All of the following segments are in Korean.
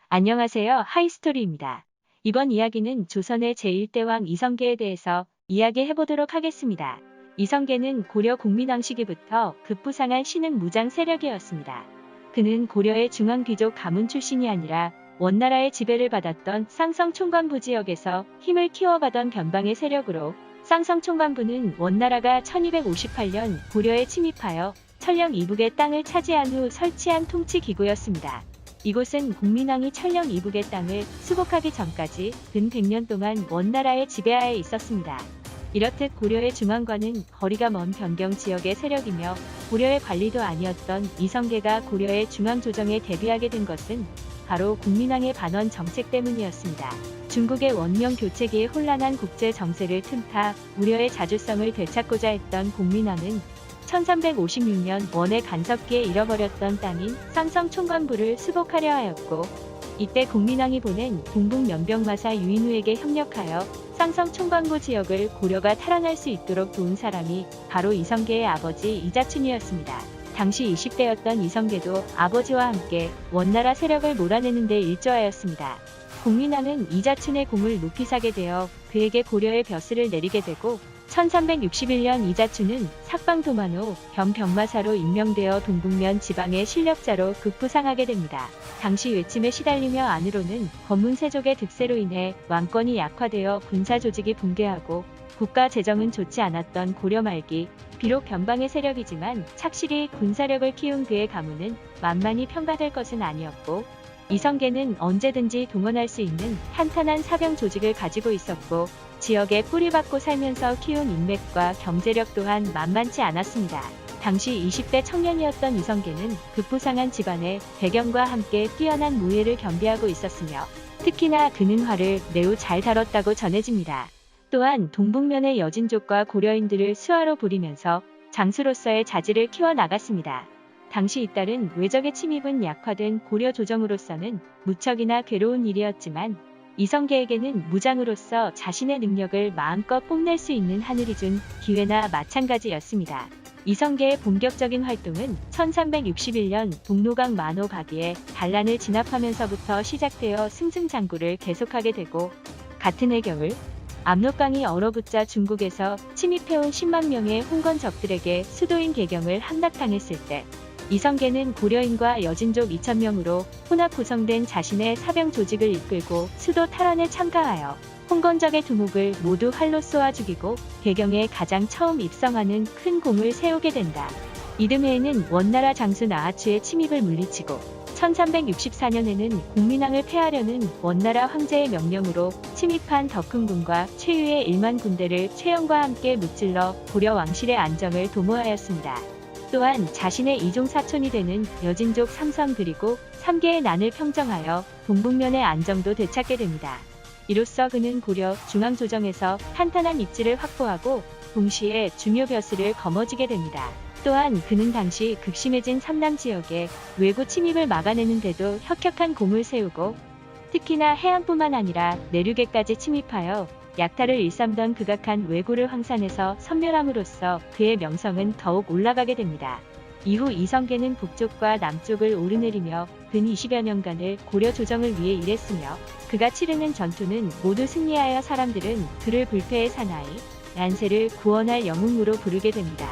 안녕하세요. 하이스토리입니다. 이번 이야기는 조선의 제1대왕 이성계에 대해서 이야기해보도록 하겠습니다. 이성계는 고려 공민왕 시기부터 급부상한 신흥 무장 세력이었습니다. 그는 고려의 중앙귀족 가문 출신이 아니라 원나라의 지배를 받았던 쌍성 총관부 지역에서 힘을 키워가던 변방의 세력으로, 쌍성 총관부는 원나라가 1258년 고려에 침입하여 천령 이북의 땅을 차지한 후 설치한 통치기구였습니다. 이곳은 공민왕이 천령 이북의 땅을 수복하기 전까지 근 100년 동안 원나라의 지배하에 있었습니다. 이렇듯 고려의 중앙과는 거리가 먼 변경 지역의 세력이며 고려의 관리도 아니었던 이성계가 고려의 중앙조정에 대비하게 된 것은 바로 공민왕의 반원 정책 때문이었습니다. 중국의 원명 교체기에 혼란한 국제 정세를 틈타 우려의 자주성을 되찾고자 했던 공민왕은 1356년 원의 간섭기에 잃어버렸던 땅인 쌍성 총관부를 수복하려 하였고, 이때 공민왕이 보낸 동북 면병마사 유인우에게 협력하여 쌍성 총관부 지역을 고려가 탈환할 수 있도록 도운 사람이 바로 이성계의 아버지 이자춘이었습니다. 당시 20대였던 이성계도 아버지와 함께 원나라 세력을 몰아내는 데 일조하였습니다. 공민왕은 이자춘의 공을 높이 사게 되어 그에게 고려의 벼슬을 내리게 되고, 1361년 이자춘은 삭방도만호 병마사로 임명되어 동북면 지방의 실력자로 급부상하게 됩니다. 당시 외침에 시달리며 안으로는 검문세족의 득세로 인해 왕권이 약화되어 군사 조직이 붕괴하고 국가 재정은 좋지 않았던 고려 말기, 비록 변방의 세력이지만 착실히 군사력을 키운 그의 가문은 만만히 평가될 것은 아니었고, 이성계는 언제든지 동원할 수 있는 탄탄한 사병 조직을 가지고 있었고, 지역에 뿌리박고 살면서 키운 인맥과 경제력 또한 만만치 않았습니다. 당시 20대 청년이었던 이성계는 급부상한 집안의 배경과 함께 뛰어난 무예를 겸비하고 있었으며, 특히나 그는 활을 매우 잘 다뤘다고 전해집니다. 또한 동북면의 여진족과 고려인들을 수하로 부리면서 장수로서의 자질을 키워나갔습니다. 당시 이딸은 외적의 침입은 약화된 고려 조정으로서는 무척이나 괴로운 일이었지만, 이성계에게는 무장으로서 자신의 능력을 마음껏 뽐낼 수 있는 하늘이 준 기회나 마찬가지였습니다. 이성계의 본격적인 활동은 1361년 동로강 만호 가기에 단란을 진압하면서부터 시작되어 승승장구를 계속하게 되고, 같은 해 겨울 압록강이 얼어붙자 중국에서 침입해온 10만 명의 홍건적들에게 수도인 개경을 함락당했을 때, 이성계는 고려인과 여진족 2000명으로 혼합 구성된 자신의 사병 조직을 이끌고 수도 탈환에 참가하여 홍건적의 두목을 모두 활로 쏘아 죽이고 개경에 가장 처음 입성하는 큰 공을 세우게 된다. 이듬해에는 원나라 장수 나아추의 침입을 물리치고, 1364년에는 공민왕을 폐하려는 원나라 황제의 명령으로 침입한 덕흥군과 최유의 1만 군대를 최영과 함께 무찔러 고려 왕실의 안정을 도모하였습니다. 또한 자신의 이종 사촌이 되는 여진족 삼선 그리고 3개의 난을 평정하여 동북면의 안정도 되찾게 됩니다. 이로써 그는 고려 중앙조정에서 탄탄한 입지를 확보하고 동시에 중요 벼슬을 거머쥐게 됩니다. 또한 그는 당시 극심해진 삼남 지역에 외구 침입을 막아내는 데도 혁혁한 공을 세우고, 특히나 해안뿐만 아니라 내륙에까지 침입하여 약탈을 일삼던 극악한 왜구를 황산에서 섬멸함으로써 그의 명성은 더욱 올라가게 됩니다. 이후 이성계는 북쪽과 남쪽을 오르내리며 근 20여 년간을 고려 조정을 위해 일했으며, 그가 치르는 전투는 모두 승리하여 사람들은 그를 불패의 사나이, 란세를 구원할 영웅으로 부르게 됩니다.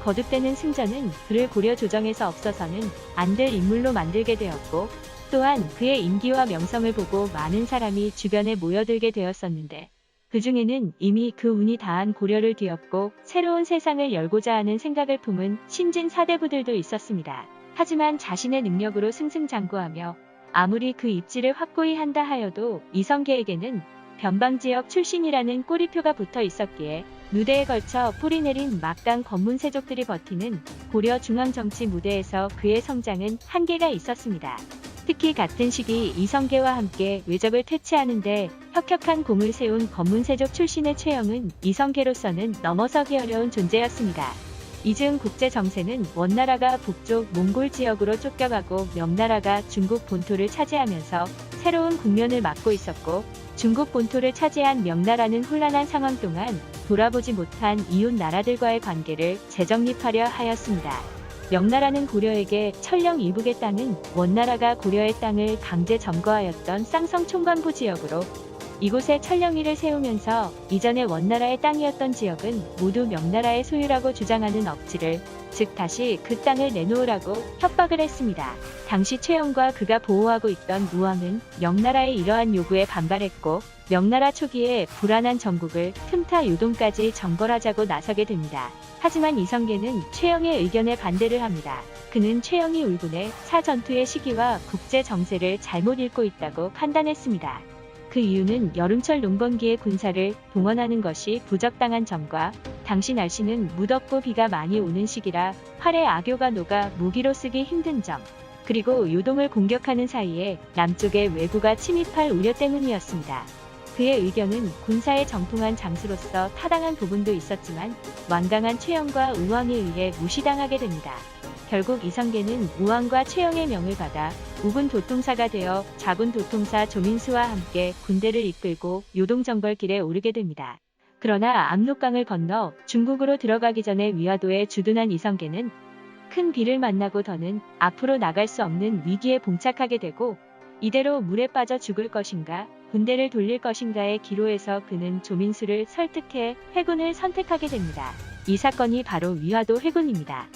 거듭되는 승전은 그를 고려 조정에서 없어서는 안 될 인물로 만들게 되었고, 또한 그의 인기와 명성을 보고 많은 사람이 주변에 모여들게 되었었는데, 그 중에는 이미 그 운이 다한 고려를 뒤엎고 새로운 세상을 열고자 하는 생각을 품은 신진 사대부들도 있었습니다. 하지만 자신의 능력으로 승승장구하며 아무리 그 입지를 확고히 한다 하여도 이성계에게는 변방지역 출신이라는 꼬리표가 붙어 있었기에 누대에 걸쳐 뿌리내린 막강 검문세족들이 버티는 고려 중앙정치 무대에서 그의 성장은 한계가 있었습니다. 특히 같은 시기 이성계와 함께 외적을 퇴치하는데 혁혁한 공을 세운 검문세족 출신의 최영은 이성계로서는 넘어서기 어려운 존재였습니다. 이즈음 국제 정세는 원나라가 북쪽 몽골 지역으로 쫓겨가고 명나라가 중국 본토를 차지하면서 새로운 국면을 맞고 있었고, 중국 본토를 차지한 명나라는 혼란한 상황 동안 돌아보지 못한 이웃 나라들과의 관계를 재정립하려 하였습니다. 명나라는 고려에게 천령 이북의 땅은 원나라가 고려의 땅을 강제 점거하였던 쌍성 총관부 지역으로 이곳에 천령위를 세우면서 이전에 원나라의 땅이었던 지역은 모두 명나라의 소유라고 주장하는 억지를, 즉 다시 그 땅을 내놓으라고 협박을 했습니다. 당시 최영과 그가 보호하고 있던 우왕은 명나라의 이러한 요구에 반발했고 명나라 초기에 불안한 전국을 틈타 요동까지 정벌하자고 나서게 됩니다. 하지만 이성계는 최영의 의견에 반대를 합니다. 그는 최영이 울분해 사전투의 시기와 국제 정세를 잘못 읽고 있다고 판단했습니다. 그 이유는 여름철 농번기에 군사를 동원하는 것이 부적당한 점과 당시 날씨는 무덥고 비가 많이 오는 시기라 활의 악효가 녹아 무기로 쓰기 힘든 점, 그리고 요동을 공격하는 사이에 남쪽에 왜구가 침입할 우려 때문이었습니다. 그의 의견은 군사에 정통한 장수로서 타당한 부분도 있었지만 완강한 최영과 우왕에 의해 무시당하게 됩니다. 결국 이성계는 우왕과 최영의 명을 받아 우군 도통사가 되어 자군 도통사 조민수와 함께 군대를 이끌고 요동정벌길에 오르게 됩니다. 그러나 압록강을 건너 중국으로 들어가기 전에 위화도에 주둔한 이성계는 큰 비를 만나고 더는 앞으로 나갈 수 없는 위기에 봉착하게 되고 이대로 물에 빠져 죽을 것인가 군대를 돌릴 것인가의 기로에서 그는 조민수를 설득해 회군을 선택하게 됩니다. 이 사건이 바로 위화도 회군입니다.